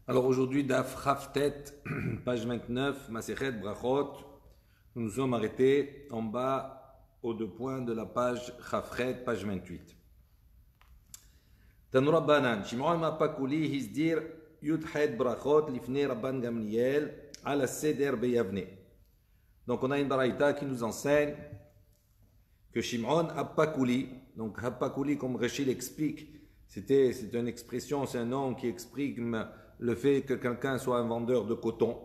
Alors aujourd'hui, Daf Chaftet, page 29, Masechet Brachot. Nous nous sommes arrêtés en bas aux deux points de la page Chafret, page 28. Tanu Rabbanan, Shimon Mapakuli, Hizdir, Yudhet Brachot, Lifne Rabban Gamliel, Ala Seder Beyavne. Donc on a une baraïta qui nous enseigne que Shimon Apakuli, donc Apakuli comme Rachel explique, c'est une expression, c'est un nom qui exprime le fait que quelqu'un soit un vendeur de coton.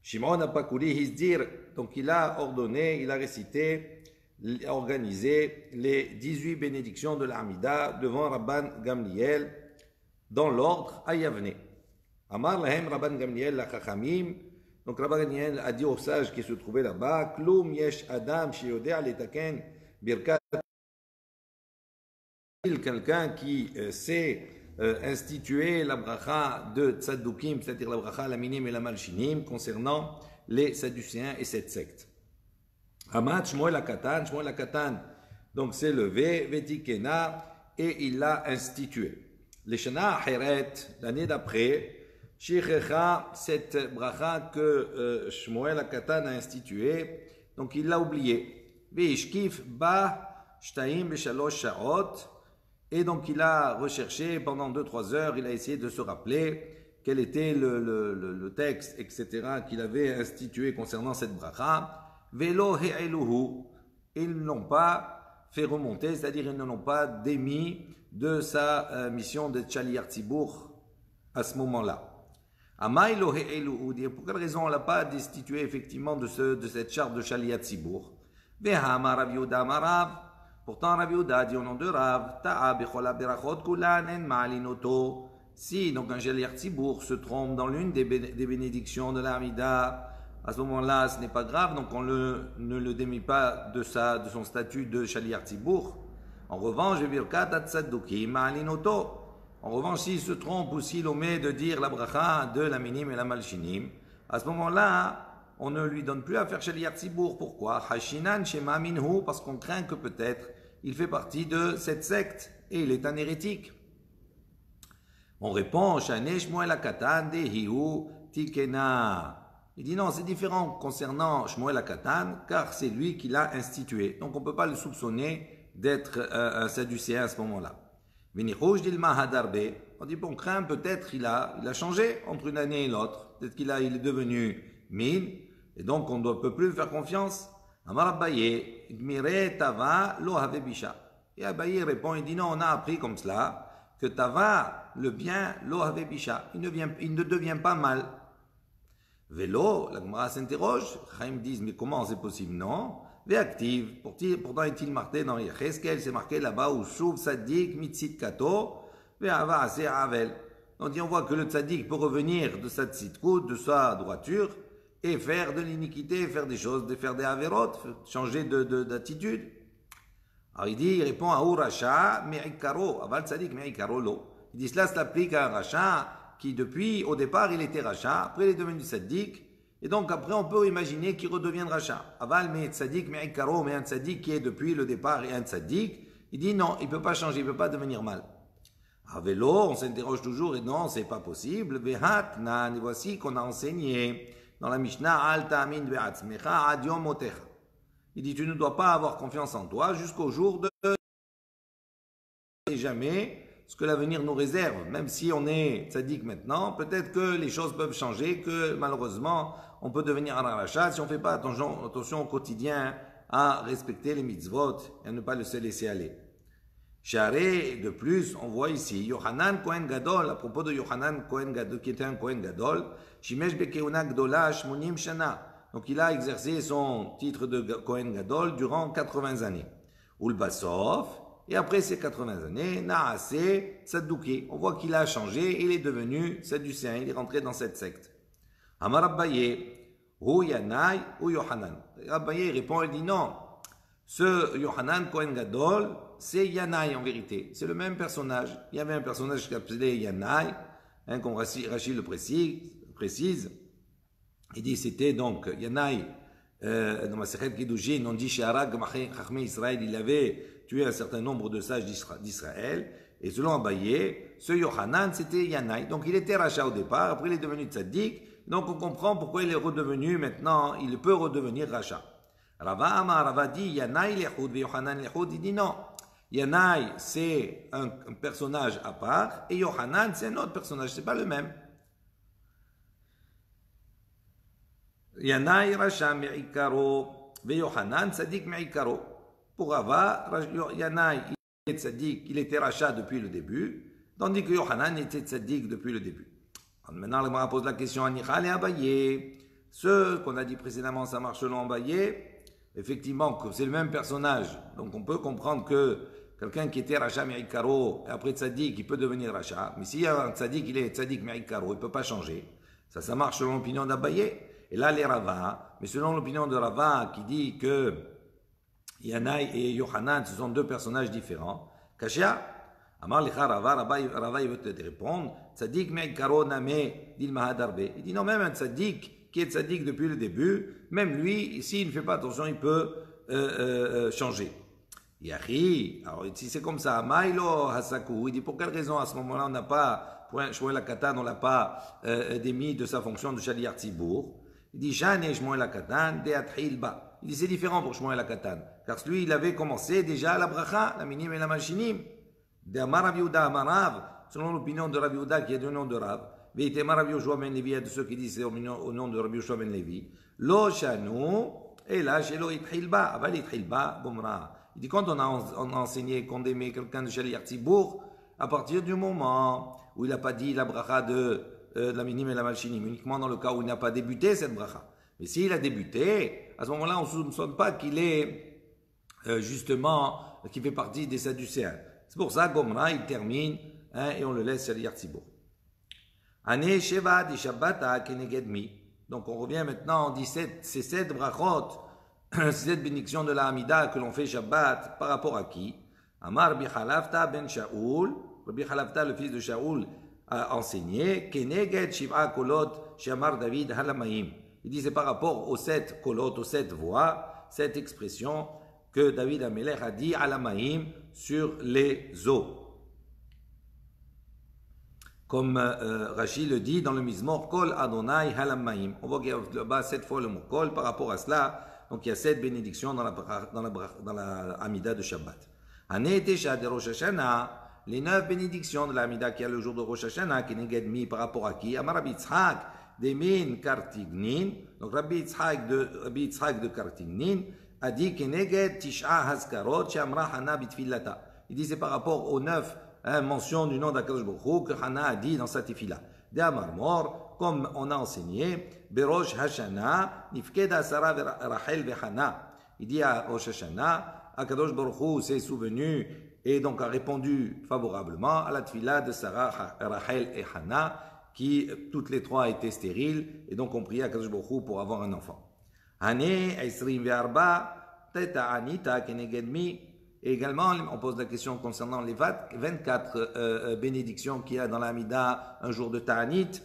Shimon Apakuli Hizdir, donc il a ordonné, il a récité, organisé les 18 bénédictions de l'Amida devant Rabban Gamliel dans l'ordre à Yavne. Amar lahem Rabban Gamliel la Chachamim. Donc Rabban Gamliel a dit aux sages qui se trouvaient là-bas, Klum yesh Adam sheyodea letaken birkat. Quelqu'un qui sait instituer la bracha de Tzaddukim, c'est-à-dire la bracha la minim et la malchinim, concernant les Sadducéens et cette secte. Amat Shmuel Akatan, donc s'est levé, Vetikena, et il l'a institué. Les Shana Heret, l'année d'après, Shichecha, cette bracha que Shmuel Akatan a instituée, donc il l'a oublié. Veishkif ba shtaim beshalosh shaot. Et donc il a recherché pendant 2-3 heures, il a essayé de se rappeler quel était le texte, etc., qu'il avait institué concernant cette bracha. Velo he'eluhu, ils ne l'ont pas fait remonter, c'est-à-dire ils ne l'ont pas démis de sa mission de Tchaliar Tzibour à ce moment-là. Amailo he'eluhu, pour quelle raison on ne l'a pas destitué effectivement de cette charte de Tchaliar Tzibour? Vehama Rav Yehuda Amarav. Pourtant, Rav Yehuda dit au nom de Rav, Ta'a bechola berachot kulan en ma'alinoto. Si donc un Tchaliar Tzibour se trompe dans l'une des bénédictions de l'Amida, à ce moment-là, ce n'est pas grave, donc on ne le démit pas de son statut de Tchaliar Tzibour. En revanche, Birkat Tzaddukim ma'alinoto. En revanche, s'il se trompe ou s'il omet de dire la bracha de la minim et la malchinim, à ce moment-là, on ne lui donne plus à faire Tchaliar Tzibour. Pourquoi? Hashinan shema minhu, parce qu'on craint que peut-être il fait partie de cette secte et il est un hérétique. On répond, Shane Shmuel Akatan dehihu tikena. Il dit non, c'est différent concernant Shmuel Akatan, car c'est lui qui l'a institué. Donc on ne peut pas le soupçonner d'être un sadducéen à ce moment-là. Vinichouj dilma hadarbe. On dit, bon, craint peut-être il a changé entre une année et l'autre. Peut-être il est devenu min, et donc on ne peut plus faire confiance. Amar Abaye, Gmire Tava lo have bisha. Et Abaye répond, il dit non, on a appris comme cela que Tava, le bien, lo have bisha, il ne devient pas mal. Vélo, la Gemara s'interroge, Chaim dit, mais comment c'est possible? Non. Véactive, pourtant est-il marqué dans Yecheskel, c'est marqué là-bas, où Shuv Sadik Mitzit Kato, Ve'ava Ase Avel. Donc on voit que le tzaddik peut revenir de sa tzidkout, de sa droiture, et faire de l'iniquité, faire des choses, faire des averot, changer d'attitude. Alors il répond à Uracha, Me'ikaro, Aval Tzadik Me'ikaro lo. Il dit cela s'applique à un rachat qui depuis, au départ, il était rachat, après il est devenu tzaddik, et donc après on peut imaginer qu'il redevienne rachat. Aval me tzaddik Me'ikaro, mais un tzaddik qui est depuis le départ et un tzaddik, il dit non, il ne peut pas changer, il ne peut pas devenir mal. À vélo, on s'interroge toujours et non, c'est pas possible. Vehatnan, et voici qu'on a enseigné dans la Mishnah, Al ta'amin be'atzmecha ad yom motecha. Il dit, tu ne dois pas avoir confiance en toi jusqu'au jour de... Et jamais ce que l'avenir nous réserve. Même si on est tzaddik maintenant, peut-être que les choses peuvent changer, que malheureusement, on peut devenir un rachat si on ne fait pas attention au quotidien à respecter les mitzvot et à ne pas le se laisser aller. Charé, de plus, on voit ici, Yohanan Kohen Gadol, à propos de Yohanan Kohen Gadol, qui était un Kohen Gadol, Shimesh Bekeuna Gdola Shmonim Shana. Donc il a exercé son titre de Kohen Gadol durant 80 années. Ulbasov, et après ces 80 années, Naase Tzadduki. On voit qu'il a changé, il est devenu sadducéen, il est rentré dans cette secte. Amar Abaye, Hu Yanai ou Yohanan. Abaye répond, il dit non, ce Yohanan Kohen Gadol, c'est Yanai en vérité. C'est le même personnage. Il y avait un personnage qui s'appelait Yanai, comme Rachid le précise. Il dit c'était donc Yanai, dans ma Sechet Kiddushin, on dit Sheharag Chachmei Israël, il avait tué un certain nombre de sages d'Israël. Et selon Abaye, ce Yohanan, c'était Yanaï. Donc il était rachat au départ, après il est devenu tzaddik. Donc on comprend pourquoi il est redevenu maintenant, il peut redevenir rachat. Rava dit Yanaï l'Echoud, Yohanan l'Echoud. Il dit non. Yanaï, c'est un personnage à part, et Yohanan, c'est un autre personnage, c'est pas le même. Yanaï Racha Me'ikaro, ve Yohanan Tzadik Me'ikaro. Pour Rava, Yanaï, il est Tzadik, il était Racha depuis le début, tandis que Yohanan était Tzadik depuis le début. Maintenant, le Gemara pose la question à Nichal et Abaye. Ce qu'on a dit précédemment, ça marche selon Abaye. Effectivement, c'est le même personnage. Donc on peut comprendre que quelqu'un qui était Racha Me'ikaro, et après Tzadik, il peut devenir Racha. Mais s'il y a un Tzadik, il est Tzadik Me'ikaro, il ne peut pas changer. Ça marche selon l'opinion d'Abaye. Et là, les Rava, mais selon l'opinion de Rava, qui dit que Yanaï et Yohanan, ce sont deux personnages différents, Kashia, Amar Licha Rava, Rava, il veut te répondre, Tzadik Me'ikaro Name Dil Mahadarbe. Il dit non, même un Tzadik qui est Tzadik depuis le début, même lui, s'il ne fait pas attention, il peut changer. Yahi, alors si c'est comme ça, Maïlo Hasaku, il dit pour quelle raison à ce moment-là on n'a pas, pour Shmuel Hakatan, on l'a pas démis de sa fonction de Shaliar Tzibour. Il dit Shane Shmuel Hakatan de Athilba. Il dit c'est différent pour Shmuel Hakatan, car lui il avait commencé déjà la bracha, la minim et la malchinim. De Amar Rav Yehuda Amarav, selon l'opinion de Rav Yehuda qui est du nom de Rav, Veite Rav Yoshua ben Levi, de ceux qui disent c'est au nom de Rav Yoshua ben Levi. Lo Shanu, et là chez lo Athilba, aval Athilba, Gomra. Il dit quand on a enseigné, condamné quelqu'un de Shaliar Tzibour, à partir du moment où il n'a pas dit la bracha de la minim et la malchinim, uniquement dans le cas où il n'a pas débuté cette bracha. Mais s'il a débuté, à ce moment-là, on ne soupçonne pas qu'il est justement, qu'il fait partie des Sadducéens. C'est pour ça, Gomra, il termine et on le laisse Shaliar Tzibour. Ane Sheva di Shabbata Kenegedmi. Donc on revient maintenant, on dit ces 7 brachot, cette bénédiction de la Hamida que l'on fait Shabbat par rapport à qui? Amar Rabbi Chalafta ben Shaoul, Rabbi Chalafta le fils de Shaoul a enseigné Keneged Shiv'a Kolot Shamar David Halamaim. Il dit c'est par rapport aux 7 kolot, aux 7 voix, cette expression que David Amelech a dit Halamaim sur les eaux. Comme Rashi le dit dans le Mizmor Kol Adonai Halamaim. On voit qu'il y a là-bas 7 fois le mot Kol par rapport à cela. Donc il y a 7 bénédictions dans la Hamida de Shabbat. Anetesha de Rosh Hashanah, les 9 bénédictions de la Hamida qui a le jour de Rosh Hashanah, qui n'est mi par rapport à qui? Amar Rabbi Yitzhak de Min Kartignin. Donc Rabbi Yitzhak de Kartignin a dit Keneged Tish'a Hazkarot Shamra Hana Bitfilata. Il dit c'est par rapport aux 9 mentions du nom d'Akadosh Baruch Hu que Hana a dit dans sa tefila. De Amar Mor, comme on a enseigné, Berosh Hashanah, Nifkeda Sarah Rachel Vehana. Il dit à Rosh Hashanah, Akadosh Baruch Hu s'est souvenu et donc a répondu favorablement à la tefila de Sarah, Rachel et Hana, qui toutes les trois étaient stériles et donc ont prié à Akadosh Baruch Hu pour avoir un enfant. Hane Esrim Ve'arba, Teta Anita Kenegedmi. Et également, on pose la question concernant les 24 bénédictions qu'il y a dans la Hamida un jour de Ta'anit.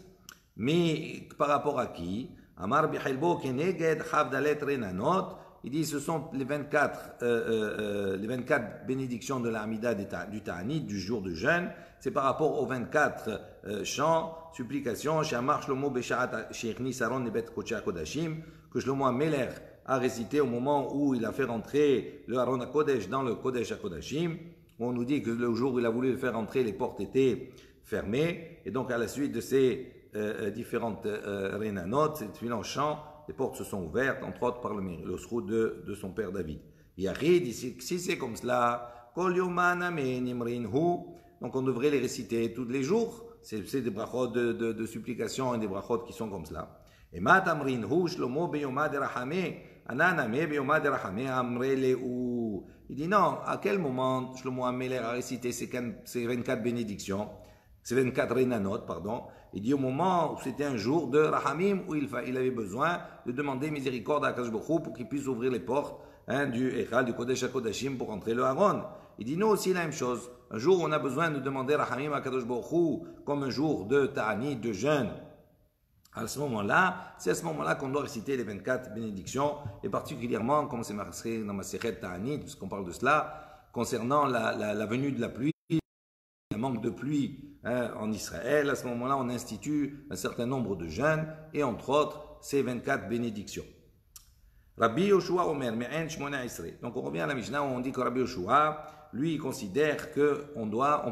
Mais par rapport à qui? Amar Bichelbo Keneged Chavdalet Renanot. Il dit ce sont les 24 bénédictions de la Hamida du Ta'anit, du jour de jeûne. C'est par rapport aux 24 chants, supplications, Shamar Shlomo Besharat Sheikhni Saron Nebet Kocha Kodashim, que Shlomo Ameler a récité au moment où il a fait rentrer le Haron HaKodesh dans le Kodesh HaKodashim. On nous dit que le jour où il a voulu le faire rentrer, les portes étaient fermées. Et donc, à la suite de ces différentes Renanot, ces différents chants, les portes se sont ouvertes, entre autres par le sroud de son père David. Yahid, si c'est comme cela, Kol Yoman Amen Imrinhu, donc on devrait les réciter tous les jours. C'est des brachot de supplication et des brachot qui sont comme cela. Et Matamrinhu Shlomo Beyoma Derachame. Il dit non, à quel moment Shlomo Ameler a récité ces 24 bénédictions, ces 24 Renanot, pardon. Il dit au moment où c'était un jour de Rahamim, où il avait besoin de demander miséricorde à Akadosh Baruch Hu pour qu'il puisse ouvrir les portes du Echal, du Kodesh HaKodashim pour entrer le Haron. Il dit nous aussi la même chose. Un jour où on a besoin de demander Rahamim à Akadosh Baruch Hu, comme un jour de Ta'anit, de jeûne. À ce moment-là, c'est à ce moment-là qu'on doit réciter les 24 bénédictions, et particulièrement, comme c'est marqué dans ma Masechet Ta'anit, puisqu'on parle de cela, concernant la venue de la pluie, un manque de pluie en Israël, à ce moment-là, on institue un certain nombre de jeûnes et entre autres, ces 24 bénédictions. Rabbi Yoshua Omer, Me'en Shmona Isre. Donc on revient à la Mishnah où on dit que Rabbi Yoshua, lui, il considère qu'on doit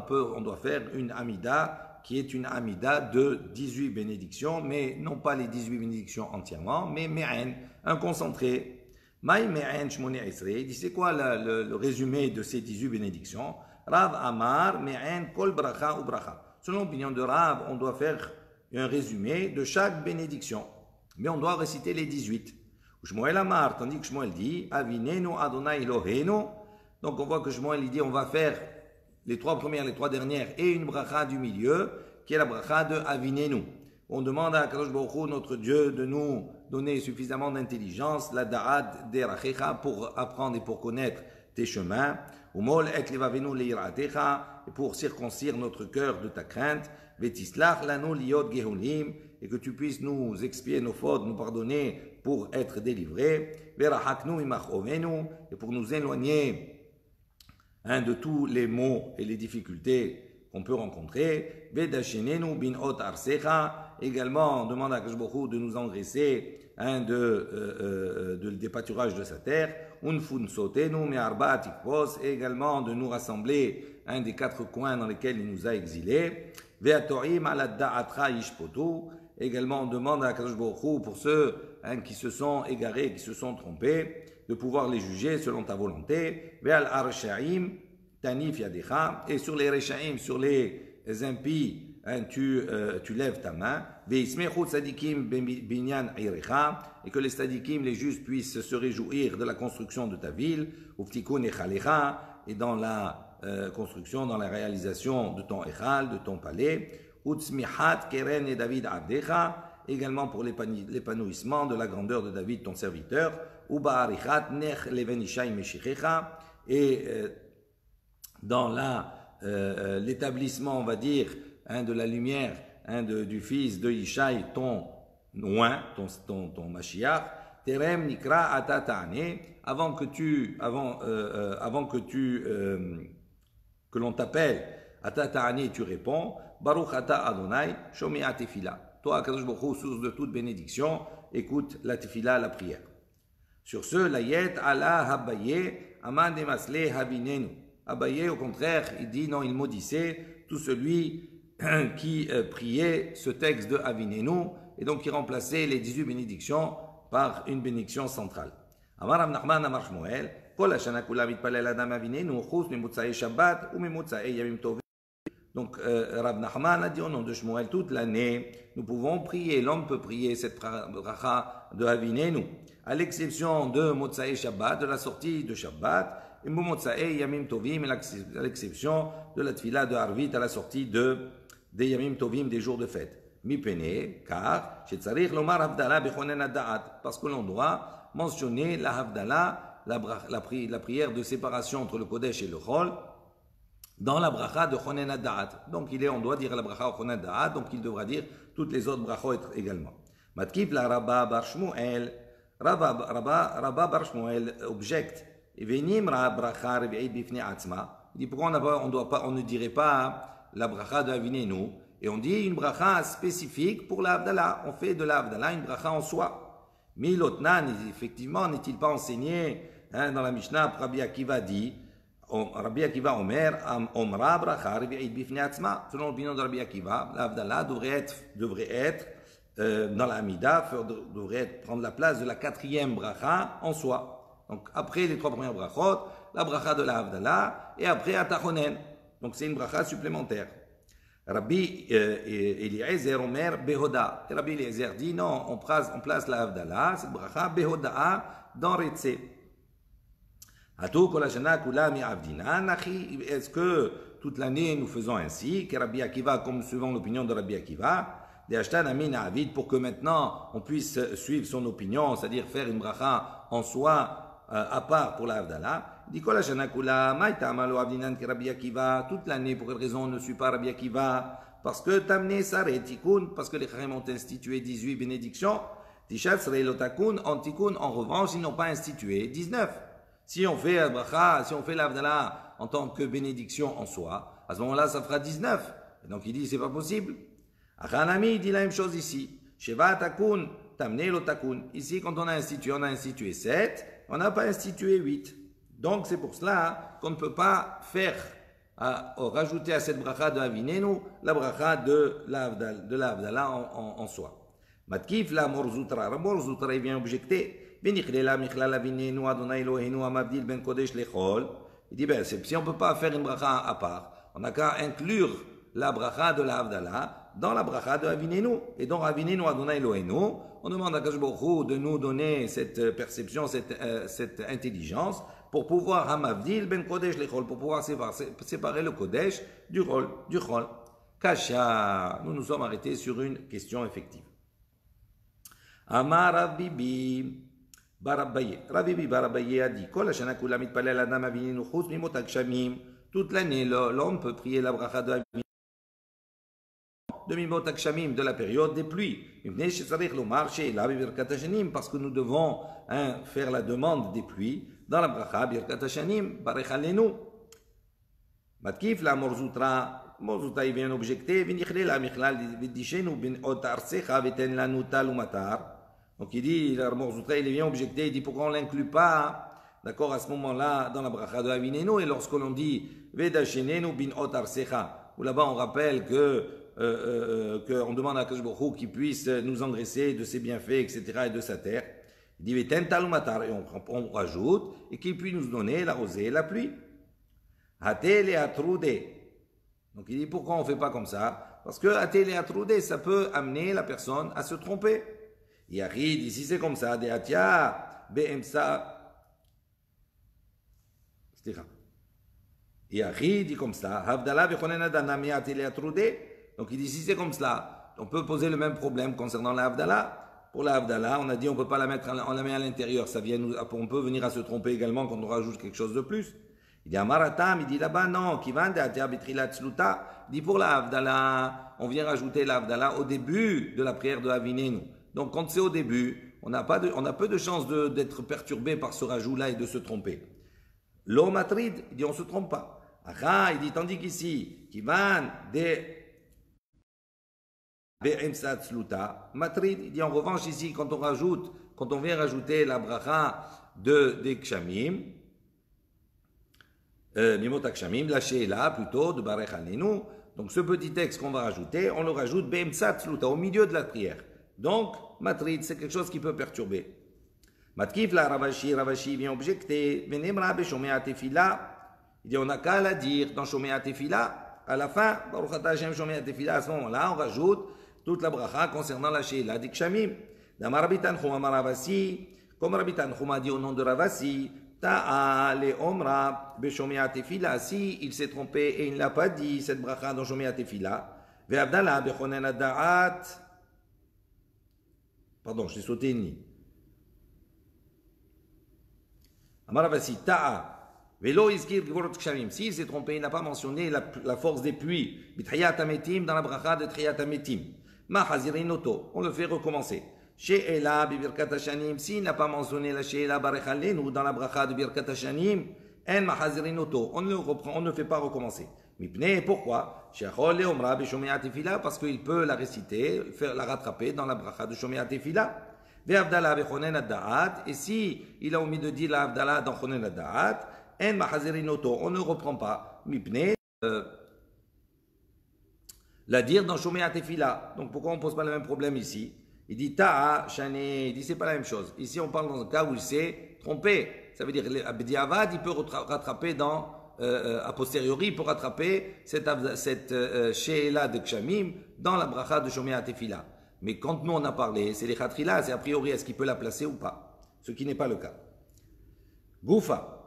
faire une Amida qui est une Amida de 18 bénédictions, mais non pas les 18 bénédictions entièrement, mais Me'en, un concentré. Maï Me'en Shmona Isre. Il dit c'est quoi le résumé de ces 18 bénédictions? Rav Amar Me'en Kol Bracha ou Bracha. Selon l'opinion de Rav, on doit faire un résumé de chaque bénédiction, mais on doit réciter les 18. Shmuel Amar, tandis que Shmuel dit Avinenu Adonai Eloheinu. Donc on voit que Shmuel dit on va faire les 3 premières, les 3 dernières et une bracha du milieu qui est la bracha de Avinenu. On demande à Kadosh Baruch Hu, notre Dieu, de nous donner suffisamment d'intelligence, la da'at derachecha, pour apprendre et pour connaître tes chemins, umol et levavenu leiratecha, et pour circoncire notre cœur de ta crainte, vetislach lanu liot gehulim, et que tu puisses nous expier nos fautes, nous pardonner pour être délivrés, verahaknu imachovenu, et pour nous éloigner de tous les maux et les difficultés qu'on peut rencontrer, vedashenenu bin ot arsecha, également on demande à Kadosh Baruch Hu de nous engraisser des pâturages de sa terre, unfun sotenu me arba tikpos, et également de nous rassembler des 4 coins dans lesquels il nous a exilés, veatorim ala da'atra yishpotu. Également, on demande à Kadosh Baruch Hu pour ceux qui se sont égarés, qui se sont trompés, de pouvoir les juger selon ta volonté. Ve'al arshaim tanif yadecha, et sur les reshaim, sur les impies, tu lèves ta main. Ve'ismechu tzadikim binyan irecha, et que les tzadikim, les justes, puissent se réjouir de la construction de ta ville. Uftikun echalecha, et dans la construction, dans la réalisation de ton echal, de ton palais. Utsmihat keren et David abdecha, également pour l'épanouissement de la grandeur de David ton serviteur, ubaarichat nech leven ishai meshichecha, et dans l'établissement, on va dire, de la lumière du fils de Ishai, ton oin, ton Mashiach, terem nikra atatane, avant que l'on t'appelle atatane, tu réponds, Baruch ata Adonai, shomi'a tefila. Toi, Kadosh Baruch Hu, source de toute bénédiction, écoute la tefila, la prière. Sur ce, l'ayet ala Abaye, aman demasle havinenu. Abaye, au contraire, il dit non, il maudissait tout celui qui priait ce texte de Avinenu, et donc il remplaçait les 18 bénédictions par une bénédiction centrale. Amar Rav Nachman Amar Shmuel, kol hashana kula mitpalel adam Avinenu, chus mimutzaei Shabbat ou mimutzaei Yamim Tovim. Donc, Rav Nachman a dit au nom de Shmuel, toute l'année, nous pouvons prier, l'homme peut prier cette bracha de Avinenu, à l'exception de Motzae Shabbat, de la sortie de Shabbat, et Motzae Yamim Tovim, à l'exception de la tefila de Harvit, à la sortie des Yamim Tovim, des jours de fête. Mipene, car, Shetzarich Lomar Havdalah Bechonen Ada'at, parce que l'on doit mentionner la Havdalah, la prière de séparation entre le Kodesh et le Chol, dans la bracha de Chonen Ada'at. Donc on doit dire la bracha de Chonen Ada'at, donc il devra dire toutes les autres brachot également. Matkif la Rabba Bar Shmuel, Rabba Bar Shmuel objecte, Venimra bracha revi'it bifnei atzma. Il dit pourquoi on ne dirait pas la bracha de Avinenu, et on dit une bracha spécifique pour la Havdalah. On fait de la Havdalah une bracha en soi. Milotnan, effectivement, n'est-il pas enseigné dans la Mishnah, Rabbi Akiva dit, Rabbi Akiva Omer, Omra bracha revi'it bifnei atzma. Selon l'opinion de Rabbi Akiva, la Havdalah devrait être dans la Hamida, devrait prendre la place de la 4e bracha en soi. Donc après les 3 premières brachot, la bracha de la Havdalah, et après Atachonen. Donc c'est une bracha supplémentaire. Rabbi Eliezer Omer Behoda. Et Rabbi Eliezer dit non, on place la Havdalah, cette bracha Behoda dans Retse. Est-ce que toute l'année nous faisons ainsi, que Rabbi Akiva, comme suivant l'opinion de Rabbi Akiva, pour que maintenant on puisse suivre son opinion, c'est-à-dire faire une bracha en soi à part pour la Havdalah. Il dit toute l'année, pour quelle raison on ne suit pas Rabbi Akiva? Parce que t'amener Sareh Tikkun, parce que les Chachamim ont institué 18 bénédictions. Tishat Sareh Lotakun, en Tikkun, en revanche, ils n'ont pas institué 19. Si on fait la bracha, si on fait la Havdalah en tant que bénédiction en soi, à ce moment-là, ça fera 19. Et donc il dit, c'est pas possible. Achanami, il dit la même chose ici. Sheva takun, tamne lo takun. Ici, quand on a institué 7, on n'a pas institué 8. Donc c'est pour cela qu'on ne peut pas faire, rajouter à cette bracha de Avinenu, la bracha de l'Avdala en soi. Matkif la morzutra. La morzutra, il vient objecter. Il dit, ben, si on ne peut pas faire une bracha à part, on n'a qu'à inclure la bracha de l'Avdala dans la bracha de Avinenu. Et donc, Avinenu Adonai Eloheinu, on demande à Kadosh Baruch Hu de nous donner cette perception, cette intelligence, pour pouvoir Hamavdil ben Kodesh lechol, pour pouvoir séparer le Kodesh du Chol. Kasha, nous nous sommes arrêtés sur une question effective. Amar Rabibi Barabaye. Rabibi Barabaye a dit, Kol Hashana Kula Mitpalel Adam Avinenu Chutz Mimot HaGshamim. Toute l'année, l'homme peut prier la bracha de Avinenu de Mimot HaGshamim, de la période des pluies. Parce que nous devons faire la demande des pluies dans la bracha Birkat Hashanim, Barech Alenu. Matkif la Morzutra, Morzutra il vient objecter, Vinichle la Michlal Vidishenu bin Ot Arsecha Veten Lanu Tal ou Matar. Donc il dit, la Morzutra il vient objecter, il dit pourquoi on ne l'inclut pas, d'accord, à ce moment-là, dans la bracha de Avinenu, et lorsque l'on dit Vedashenenu bin Ot Arsecha, où là-bas on rappelle qu'on demande à Kadosh Baruch Hu qu'il puisse nous engraisser de ses bienfaits, etc., et de sa terre. Il dit, et on rajoute, et qu'il puisse nous donner la rosée et la pluie. Donc il dit, pourquoi on ne fait pas comme ça? Parce que ça peut amener la personne à se tromper. Il arrive, si c'est comme ça, il arrive, dit comme ça, donc il dit, si c'est comme cela, on peut poser le même problème concernant la Havdalah. Pour la Havdalah, on a dit on ne peut pas la mettre, on la met à l'intérieur, on peut venir à se tromper également quand on rajoute quelque chose de plus. Il dit Amaratam, il dit là-bas non, il dit pour la Havdalah, on vient rajouter la Havdalah au début de la prière de Avinenu. Donc quand c'est au début, on a peu de chances d'être perturbé par ce rajout-là et de se tromper. L'homme matrid, il dit on ne se trompe pas. Il dit tandis qu'ici, Kivan de Matrid, il dit en revanche ici, quand on vient rajouter la bracha des Kshamim, Mimot HaGshamim, la Sheila plutôt, de Barech Alenu, donc ce petit texte qu'on va rajouter, on le rajoute Be'emsat Sluta, au milieu de la prière. Donc, Matrid, c'est quelque chose qui peut perturber. Matkif la Ravashi vient objecter, Venemra Beshomea Tefila, il dit on n'a qu'à la dire dans Shomea Tefila, à la fin, Baruch Ata Hashem Shomea Tefila, à ce moment-là, on rajoute toute la bracha concernant la Sheila des Kshamim. Dans Rabbi Tanchum Amar Ravasi, comme Rabbi Tanchum a dit au nom de Ravasi, Ta'a le Omra Beshomea Tefila, si il s'est trompé et il n'a pas dit cette bracha dans Shomea Tefila, Ve'avdala Bechonen Ada'at, pardon, je l'ai sauté une ligne. Amar Ravasi, Ta'a. Velo iskir gvorot kshamim. S'il s'est trompé, il n'a pas mentionné la force des pluies. Bitriyat ametim dans la bracha de Triyat ametim. Ma hazirinoto. On le fait recommencer. She'ela bibirkat hashanim. S'il n'a pas mentionné la she'ela barech alenu dans la bracha de birkat hashanim, en ma hazirinoto. On ne fait pas recommencer. Mipne, pourquoi? She'achol leomra b'shomea tefila, parce qu'il peut la réciter, la rattraper dans la bracha de shomea tefila. Ve'avdala bechonen ad-da'at. Et si il a omis de dire la avdala dans chonen ad-da'at, on ne reprend pas. Mipne, la dire dans Shomea Tefila. Donc pourquoi on ne pose pas le même problème ici? Il dit Ta'a, Shane, il dit c'est pas la même chose. Ici on parle dans un cas où il s'est trompé. Ça veut dire Abdiavad, il peut rattraper a posteriori, il peut rattraper cette She'ela de Kshamim dans la bracha de Shomea Tefila. Mais quand nous on a parlé, c'est les Khatrila, c'est a priori est-ce qu'il peut la placer ou pas? Ce qui n'est pas le cas. Goufa.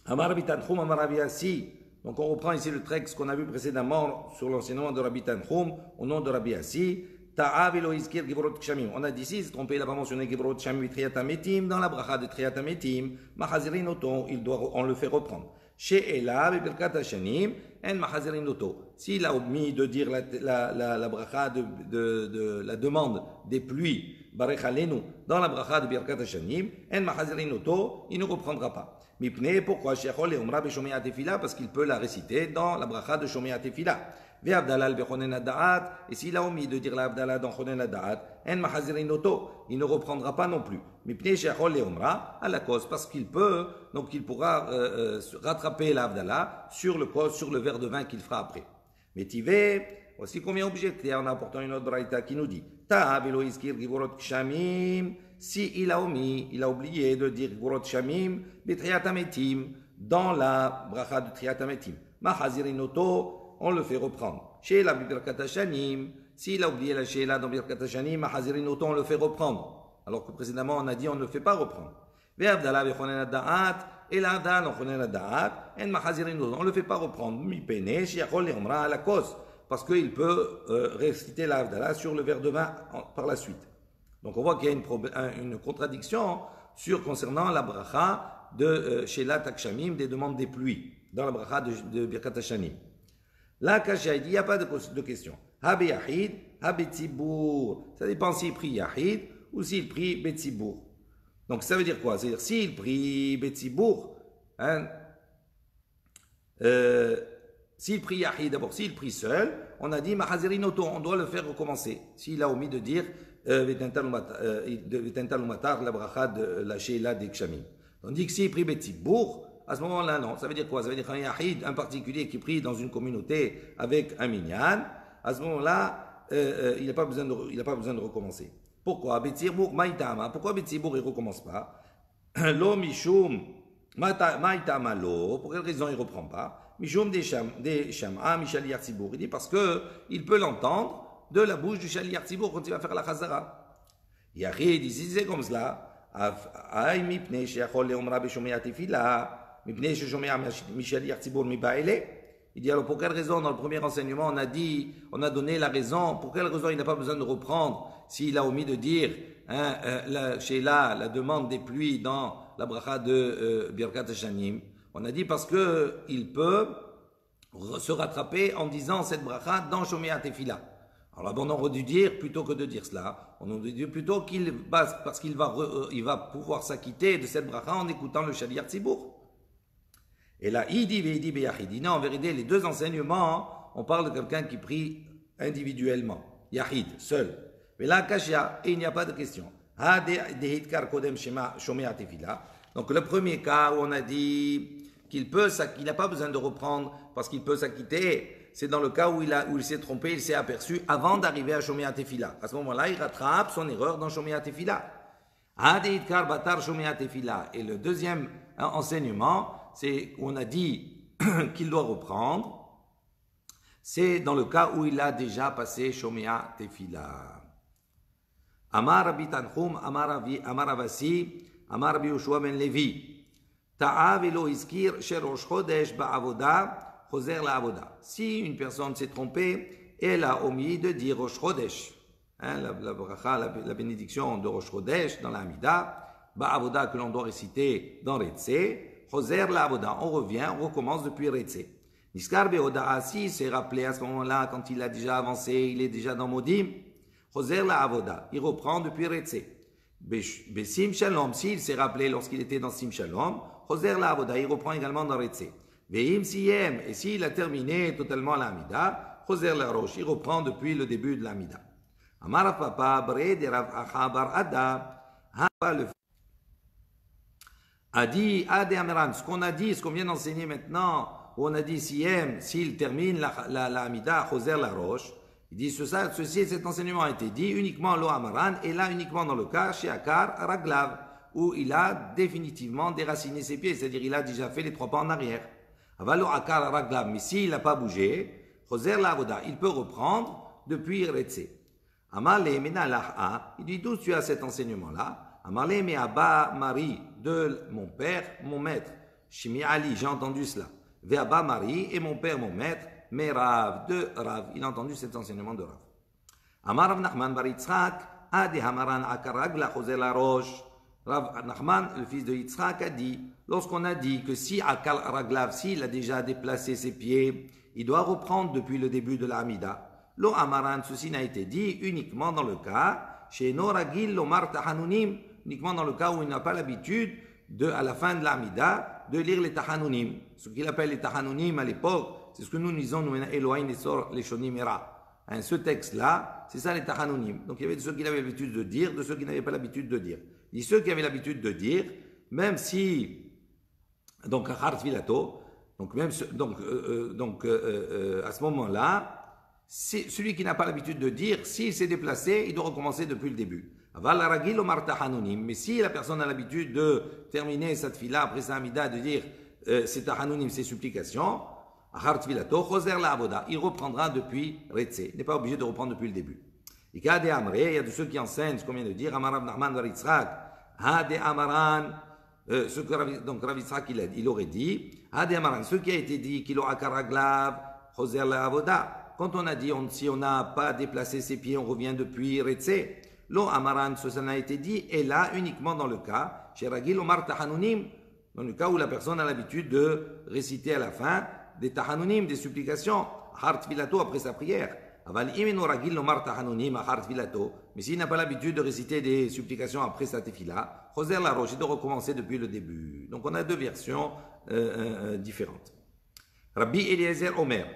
Amar Rabbi Tanchum, Amar Rabbi Assi. Donc on reprend ici le texte qu'on a vu précédemment sur l'enseignement de Rabbi Tanchum au nom de Rabbi Assi. Ta'a velo izkir givrot kshamim. On a dit ici, il s'est trompé, il n'a pas mentionné givrot kshamim triyat ametim dans la bracha de triyat ametim. Machazirin oto, on le fait reprendre. She'ela bibirkat hashanim en machazirin oto. S'il a omis de dire la bracha de la demande des pluies Barech Alenu, dans la bracha de Birkat Hashanim, En Mahazirin Oto, il ne reprendra pas. Mipne, pourquoi Shechol et Omra Beshomea Tefila? Parce qu'il peut la réciter dans la bracha de Shomea Tefila. Ve'avdala al-bechonen ad-da'at, et s'il a omis de dire l'avdala dans chonen ad-da'at, en mahazirin oto, il ne reprendra pas non plus. Mipne shechol leomra, à la cause, parce qu'il peut, donc il pourra rattraper l'avdala sur le cause, sur le verre de vin qu'il fera après. Mais tivé, voici combien objecté en apportant une autre braïta qui nous dit, ta'a velo iskir givurot kshamim, si il a omis, il a oublié de dire givurot kshamim, betriat ametim, dans la bracha de triat ametim, mahazirin oto, on le fait reprendre. Sheila Birkat Hashanim, s'il a oublié la Sheila dans Birkat Hashanim, Mahazirin Oto, on le fait reprendre. Alors que précédemment, on a dit on ne le fait pas reprendre. Ve'avdala ve'chonen ad-da'at, et l'avdala dans chonen ad-da'at, en Mahazirin Oto, on ne le fait pas reprendre. Mipene, shiachol le'omra à la cause. Parce qu'il peut réciter l'avdala sur le verre de vin par la suite. Donc on voit qu'il y a une contradiction concernant la bracha de Sheila Takshamim, des demandes des pluies, dans la bracha de Birkat Hashanim. Là, Kasha, il dit, il n'y a pas de question. Habe Yahid, Habe Tzibour. Ça dépend s'il prie Yahid ou s'il prie Betzibour. Donc ça veut dire quoi? C'est-à-dire s'il prie Betzibour, s'il prie Yahid, d'abord s'il prie seul, on a dit Mahazirin Oto, on doit le faire recommencer. S'il a omis de dire Vetental Umatar, la bracha de la Sheila des Kshamim. Tandis que s'il prie Betzibour, à ce moment-là, non. Ça veut dire quoi? Ça veut dire qu'un yahid, un particulier qui prie dans une communauté avec un minyan, à ce moment-là, il n'a pas besoin de recommencer. Pourquoi? Betzibour maïtama. Pourquoi Betzibour il ne recommence pas? Lo mishum maïtama lo. Pour quelle raison il ne reprend pas? Mishum des sham'a mishali Tzibour. Il dit parce qu'il peut l'entendre de la bouche du shali Tzibour quand il va faire la chazara. Yahid, ici c'est comme cela. Aïe mipne sheachol leomra beshomea tefila. Il dit alors pour quelle raison dans le premier enseignement on a donné la raison, pour quelle raison il n'a pas besoin de reprendre s'il a omis de dire la demande des pluies dans la bracha de Birkat Hashanim. On a dit parce que il peut se rattraper en disant cette bracha dans Shomea Tefila. Alors là, on aurait dû dire, plutôt que de dire cela, on aurait dû dire plutôt parce qu'il va pouvoir s'acquitter de cette bracha en écoutant le Shaliach Tzibour. Et là, il dit, non, en vérité, les deux enseignements, on parle de quelqu'un qui prie individuellement, Yahid, seul. Mais là, Kashia, et il n'y a pas de question. Donc, le premier cas où on a dit qu'il n'a pas besoin de reprendre parce qu'il peut s'acquitter, c'est dans le cas où il s'est trompé, il s'est aperçu avant d'arriver à Shomea Tefila. À ce moment-là, il rattrape son erreur dans Shomea Tefila. Et le deuxième enseignement, c'est où on a dit qu'il doit reprendre, c'est dans le cas où il a déjà passé Shomea Tefila. Amar Rabbi Tanchum, Amar Avasi, Amar Rabbi Yoshua ben Levi. Ta'a velo iskir sherosh chodesh ba'avoda, choser la'avoda. Si une personne s'est trompée, elle a omis de dire Rosh Chodesh, la bénédiction de Rosh Chodesh dans la Hamida, ba'avoda que l'on doit réciter dans Retsé, Choser la avoda, on revient, on recommence depuis Retsé. Niskar be'oda'a, si s'est rappelé à ce moment-là, quand il a déjà avancé, il est déjà dans Modim, Choser la avoda, il reprend depuis Retsé. Besim Shalom, s'il s'est rappelé lorsqu'il était dans Sim Shalom, Choser la avoda, il reprend également dans Retsé. Ve'im siyem, et s'il a terminé totalement l'Amida, Choser la roche, il reprend depuis le début de l'Amida. Amar Papa, Bre de Rav Acha bar Ada, le a dit, Améran, ce qu'on a dit, ce qu'on vient d'enseigner maintenant, où on a dit Siem, s'il termine la Amida, Choser la roche, il dit ceci, cet enseignement a été dit uniquement Lo Amaran, et là uniquement dans le cas chez Akar Raglav, où il a définitivement déraciné ses pieds, c'est-à-dire il a déjà fait les 3 pas en arrière. Avalo Akar Raglav, mais s'il n'a pas bougé, Choser la Avoda, il peut reprendre depuis Retsé. Amale Mena Laha, il dit d'où tu as cet enseignement-là? Amalé me Abba Marie, de mon père, mon maître. Shimi Ali, j'ai entendu cela. Ve Abba Marie, et mon père, mon maître, mais Rav, de Rav. Il a entendu cet enseignement de Rav. Amar Rav Nachman bar Yitzhak, Ade Hamaran Akarag la Choser la Roche. Rav Nachman, le fils de Yitzhak, a dit, lorsqu'on a dit que si Akal Raglav, s'il a déjà déplacé ses pieds, il doit reprendre depuis le début de la Hamida. Lo Amaran, ceci n'a été dit uniquement dans le cas chez Noragil, Lomar Tahanunim, uniquement dans le cas où il n'a pas l'habitude, à la fin de l'Amida, de lire les Tahanunim. Ce qu'il appelle les Tahanunim à l'époque, c'est ce que nous disons, nous, Elohim Nesor, les Shonimera. Hein, ce texte-là, c'est ça les Tahanunim. Donc il y avait de ceux qui avaient l'habitude de dire, de ceux qui n'avaient pas l'habitude de dire. Et ceux qui avaient l'habitude de dire, même si, donc, à ce moment-là, celui qui n'a pas l'habitude de dire, s'il s'est déplacé, il doit recommencer depuis le début. Mais si la personne a l'habitude de terminer cette fila après sa amida, de dire c'est tahanunim, ses supplications, il reprendra depuis Retse. Il n'est pas obligé de reprendre depuis le début. Il y a de ceux qui enseignent ce qu'on vient de dire, donc Rav Yitzhak il aurait dit, ce qui a été dit, quand on a dit, si on n'a pas déplacé ses pieds, on revient depuis Retse. Lo Amaran, ça n'a été dit, et là uniquement dans le cas, chez Ragil Omar Tahanunim, dans le cas où la personne a l'habitude de réciter à la fin des Tahanunim, des supplications, Hart Filato après sa prière. Mais s'il n'a pas l'habitude de réciter des supplications après sa tefila, Choser la roche, il doit recommencer depuis le début. Donc on a deux versions différentes. Rabbi Eliezer Omer,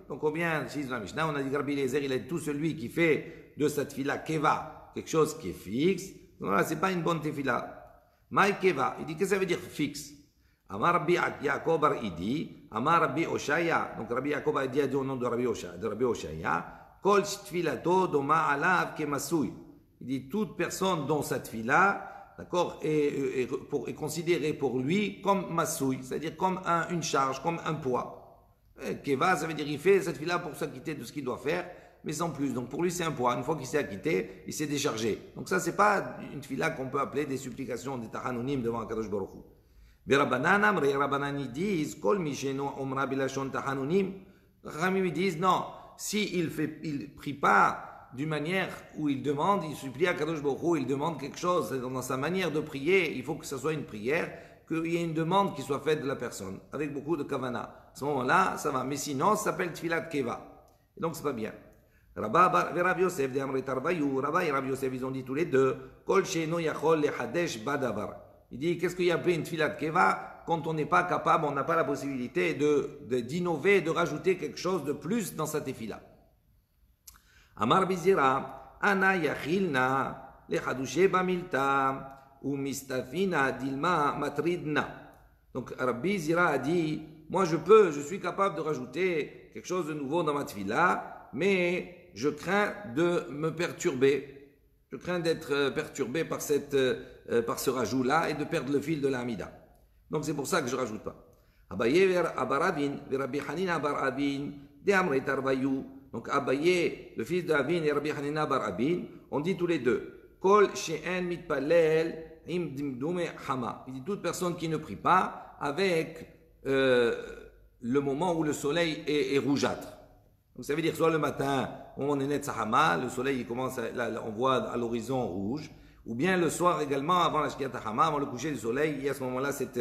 donc combien, si la Mishnah, on a dit que Rabbi Eliezer, il est tout celui qui fait de cette fila keva, quelque chose qui est fixe. Donc là, c'est pas une bonne tefila. Maï keva, il dit que ça veut dire fixe. Amar Rabbi Yaakov bar Idi, Amar Rabbi Oshaya, donc Rabbi Yaakov a dit au nom de Rabbi Oshaya, Kol tfilato doma alav kemasui. Il dit toute personne dont cette fila, d'accord, est considérée pour lui comme masui, c'est-à-dire comme une charge, comme un poids. Keva, ça veut dire il fait cette fila pour s'acquitter de ce qu'il doit faire, mais sans plus. Donc pour lui c'est un poids. Une fois qu'il s'est acquitté, il s'est déchargé. Donc ça c'est pas une fila qu'on peut appeler des supplications, des tahanunim devant Akadosh Baruch Hu. Les Rabbanan disent, Kol misheno omra bilashon tahanunim. Ramim disent non, si il prie pas d'une manière où il demande, il supplie à Kadosh Baruch Hu, il demande quelque chose dans sa manière de prier, il faut que ce soit une prière, qu'il y ait une demande qui soit faite de la personne, avec beaucoup de kavana. À ce moment-là, ça va. Mais sinon, ça s'appelle tfilat keva. Et donc, c'est pas bien. Rabbi Yosef de Amrit Arbayou, Rabbi et Rabbi Yosef, ils ont dit tous les deux, Kol sheino yachol lechadesh badavar. Il dit, qu'est-ce qu'il y a appelé une tfilat keva quand on n'est pas capable, on n'a pas la possibilité d'innover, de rajouter quelque chose de plus dans sa tefila. Amar Bizira, Ana yachilna lechadushe bamilta. Ou mistafina dilma matridna. Donc Rabbi Zira a dit, moi je suis capable de rajouter quelque chose de nouveau dans ma tefila, mais je crains de me perturber. Je crains d'être perturbé par ce rajout-là et de perdre le fil de l'amida. Donc c'est pour ça que je ne rajoute pas. Abaye Abarabin, Rabbi Hanina Barabin, de Amrit Arbayou. Donc Abaye, le fils d'Avin et Rabbi Hanina Barabin, on dit tous les deux. Kol she'en mitpalel im dimdume hama. Il dit toute personne qui ne prie pas avec le moment où le soleil est rougeâtre. Donc ça veut dire soit le matin, on est net sahama, le soleil il commence, on voit à l'horizon rouge, ou bien le soir également avant la shkiat hama, avant le coucher du soleil, il y a à ce moment-là cette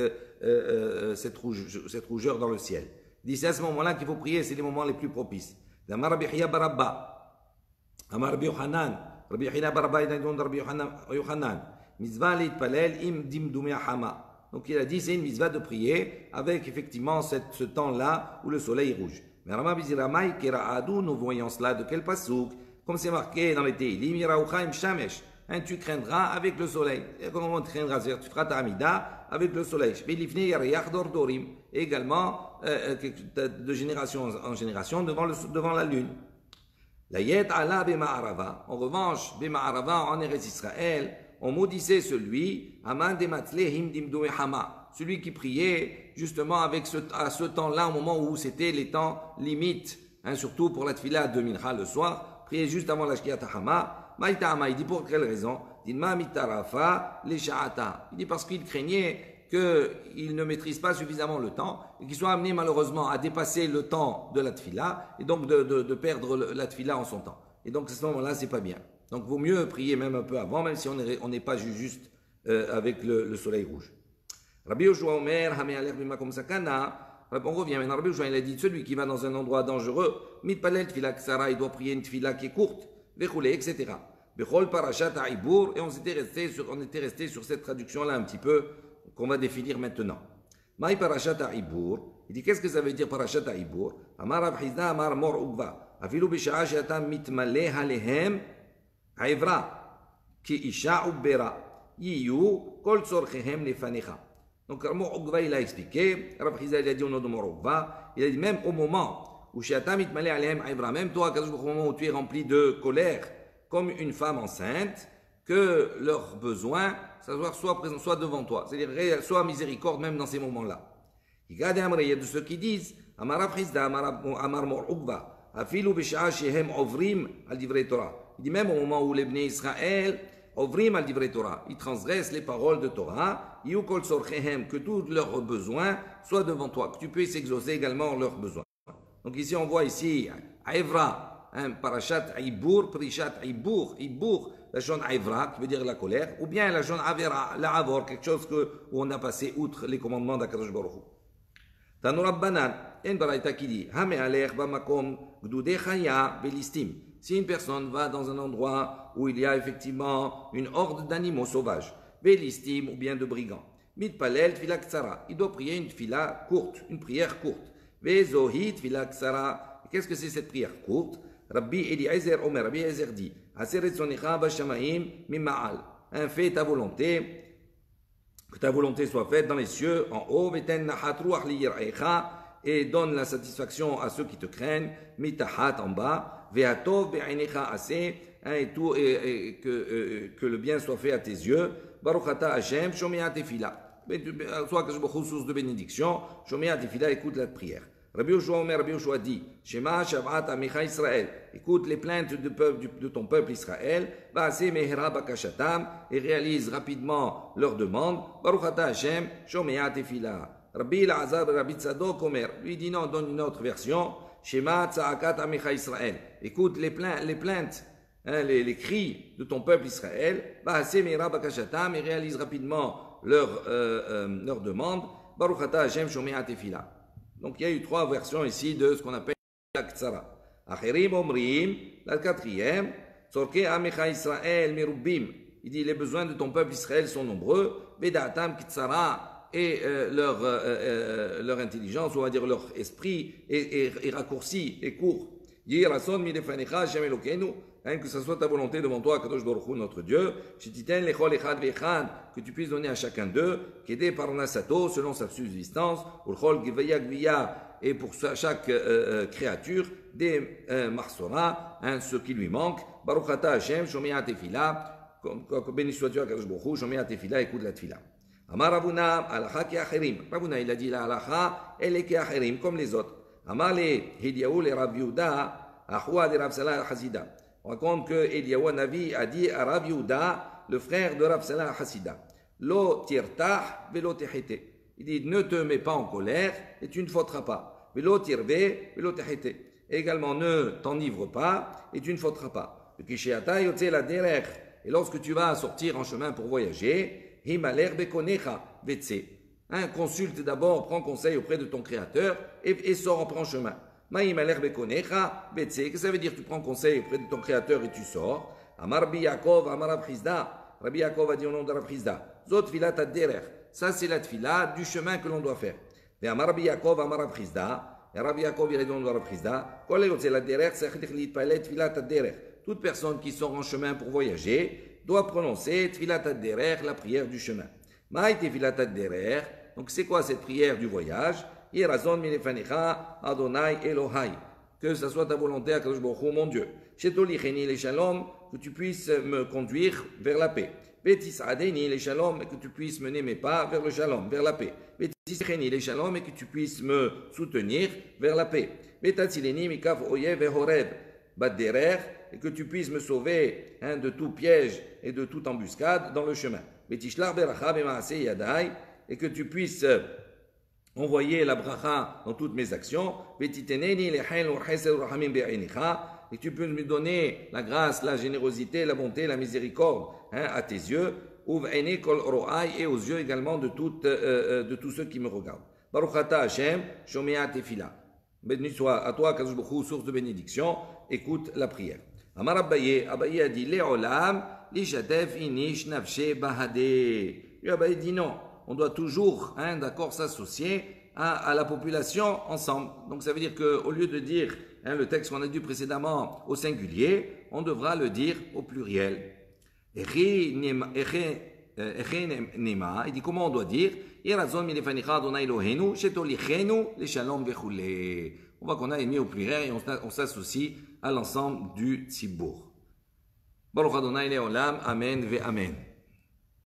rougeur dans le ciel. Il dit c'est à ce moment-là qu'il faut prier, c'est les moments les plus propices. Amar Rabbi Hiya barabba, Amar Rabbi Yohanan. Rabbi Hina Barba est dans Rabbi Yohanan. Mitzvah leitpalel im dimdumei hama. Donc il a dit c'est une mitzvah de prier avec effectivement ce temps-là où le soleil est rouge. Mais Rama Biziramai Keraadu, nous voyons cela de quel pasouk, comme c'est marqué dans les Teilim, Yirauchaim Shamesh. Tu craindras avec le soleil. Et comment tu craindras? Tu feras ta amida avec le soleil. Et également de génération en génération devant la lune. La yet ala b'ma'arava. En revanche, b'ma'arava en Eretz Israël, on maudissait celui, aman dematlehim dimdoué hama, celui qui priait justement à ce temps-là, au moment où c'était les temps limites, surtout pour la tfila de mincha le soir, priait juste avant la shkiat hama. Maïtama, il dit pour quelle raison? Il dit mitarafa le sha'ata. Il dit parce qu'il craignait qu'il ne maîtrise pas suffisamment le temps et qu'il soit amené malheureusement à dépasser le temps de la tfila et donc de perdre la tfila en son temps. Et donc à ce moment-là, c'est pas bien. Donc il vaut mieux prier même un peu avant, même si on n'est pas juste avec le soleil rouge. Rabbi Yoshua Omer, Hamealech bimakom sakana. On revient maintenant. Rabbi Yoshua, il a dit celui qui va dans un endroit dangereux, mitpalel tfila ksara, il doit prier une tfila qui est courte. Vechoulé, etc. Bechol parashat ha'ibur, et on était resté sur cette traduction-là un petit peu, qu'on va définir maintenant. Maï parashat ha'ibur, il dit qu'est-ce que ça veut dire parashat ha'ibur? Amar Rav Chizda, Amar Mor Ugva, afilu b'sha'a she'atam mitmaleh alehem ha'ivra, ki isha ubbera, yiyu kol tzorchehem lefanecha. Donc Mor Ugva il a expliqué, Rav Chizda il a dit au nom de Mor Ugva, il a dit même au moment où she'atam mitmaleh alehem ha'ivra, même toi, au moment où tu es rempli de colère, comme une femme enceinte, que leurs besoins, ça doit soit présent, soit devant toi. C'est-à-dire, soit miséricorde même dans ces moments-là. Il y a de ceux qui disent, Amar Frizda, Amar Mor Ugva, Afilu Bisha'a Shehem Ovrim al Divrei Torah. Il dit même au moment où les Bnei Israël, Ovrim al Divrei Torah, ils transgressent les paroles de Torah, Yu Kol Sorchehem, que tous leurs besoins soient devant toi, que tu puisses exaucer également leurs besoins. Donc ici, on voit ici, Aevra, parashat Ibur, Prishat Ibur, la jaune Aivra, qui veut dire la colère, ou bien la jaune Avera, la Avor, quelque chose où on a passé outre les commandements d'Akadosh Baruch Hu. Tanurab Banan, en baraita qui dit, Hame alech bamakom gdude chaya belistim. Si une personne va dans un endroit où il y a effectivement une horde d'animaux sauvages, belistim ou bien de brigands, mitpalel tfila ktsara, il doit prier une tfila courte, une prière courte. Vezohi tfila ktsara, qu'est-ce que c'est cette prière courte? Rabbi Eliezer Omer, Rabbi Eliezer dit, Aseret-Sonicha Bashamaim Mima'al, fais ta volonté, que ta volonté soit faite dans les cieux, en haut, Veten Nahat Ruach Liyir'echa, et donne la satisfaction à ceux qui te craignent, Mitahat en bas, Ve'atov Be'ainecha Aseh, et tout, et que le bien soit fait à tes yeux, Baruchata Hashem, Shomea Tefila, soit que je me source de bénédiction, Shomea Tefila, écoute la prière. Rabbi Yoshua Omer, Rabbi Yoshua dit, Shema Shavat Amicha Israël, écoute les plaintes de ton peuple Israël, Vaaseh Mehera Bakashatam, et réalise rapidement leurs demandes, Baruchata Hashem, Shomea Tefila. Rabbi Elazar, Rabbi Tzadok Omer, lui dit non, donne une autre version, Shema Tzaakat Amicha Israël, écoute les plaintes, les cris de ton peuple Israël, Vaaseh Mehera Bakashatam, et réalise rapidement leurs demandes, Baruchata Hashem, Shomea Tefila. Donc il y a eu trois versions ici de ce qu'on appelle la Ktsara. Acherim Omrim, la quatrième, Tzorke Amecha Israël Merubim. Il dit les besoins de ton peuple Israël sont nombreux. Vedatam Ktsara, et leur intelligence, on va dire leur esprit, est raccourci, est court. Yirason Milefanecha Shem Elokeinu, que ce soit ta volonté devant toi, Kadosh Baruch Hu, notre Dieu, Shititen Lechol Echad Vechad, que tu puisses donner à chacun d'eux, Kede Parnasato, selon sa subsistance, Ulchol Givaya Gviya, et pour chaque créature, des Marsora, ce qui lui manque, Baruchata Hashem, Shomea Tefila, béni sois-tu à Kadosh Baruch Hu, Shomea Tefila, écoute la Tefila. Amar Ravuna, Alacha Ki Acherim. Ravuna, il a dit la Alacha, elle est Ki Acherim, comme les autres. Amar le Hidiaou le Rav Yehuda, Achua de Rav Salah Hasida. On raconte que Eliyahu Navi a dit à Rav Yehuda, le frère de Rav Salah Hasida, Lo tirtah velo tehete. Il dit, ne te mets pas en colère et tu ne fauteras pas. Velo tirve velo tehete. Également, ne t'enivre pas et tu ne fauteras pas. Et lorsque tu vas sortir en chemin pour voyager, Himaler bekonecha vetse. Consulte d'abord, prends conseil auprès de ton Créateur et sors en chemin. Qu'est-ce que ça veut dire? Tu prends conseil auprès de ton Créateur et tu sors. Amar Rabbi Yaakov, Amar Rav Chizda. Rabbi Yaakov a dit au nom de Rav Chizda. Zot filat ad-derer. Ça, c'est la tfila du chemin que l'on doit faire. Et Amar Rabbi Yaakov, Amar Rav Chizda. Et Rabbi Yaakov, il a dit au nom de Rav Chizda. Toute personne qui sort en chemin pour voyager doit prononcer tfilat ad-derer, la prière du chemin. Maïti filat ad-derer. Donc, c'est quoi cette prière du voyage? Irazon milefanecha Adonai Elohai. Que ce soit ta volonté à Kadosh Baruch Hu, mon Dieu. Shetoli cheni le shalom, que tu puisses me conduire vers la paix. Betis adeni le shalom, et que tu puisses mener mes pas vers le shalom, vers la paix. Betis cheni le shalom, et que tu puisses me soutenir vers la paix. Betatzileni mikaf oyev et horeb badderer, et que tu puisses me sauver de tout piège et de toute embuscade dans le chemin. Betishlar beracha b'maase yadai, et que tu puisses envoyer la bracha dans toutes mes actions, et que tu peux me donner la grâce, la générosité, la bonté, la miséricorde à tes yeux, et aux yeux également de tous ceux qui me regardent. Baruchata Hashem, Shomea Tefila. Béni soit à toi, Kadosh Baruch Hu, source de bénédiction, écoute la prière. Amar Abaye, Abaye a dit, Léolam, Lishatef inish nafshe bahade. Et Abaye dit non, on doit toujours, d'accord, s'associer à la population ensemble. Donc ça veut dire qu'au lieu de dire le texte qu'on a dit précédemment au singulier, on devra le dire au pluriel. Il dit comment on doit dire? On voit qu'on a mis au pluriel et on s'associe à l'ensemble du Tzibour. Baruch Adonai Leolam, Amen ve Amen.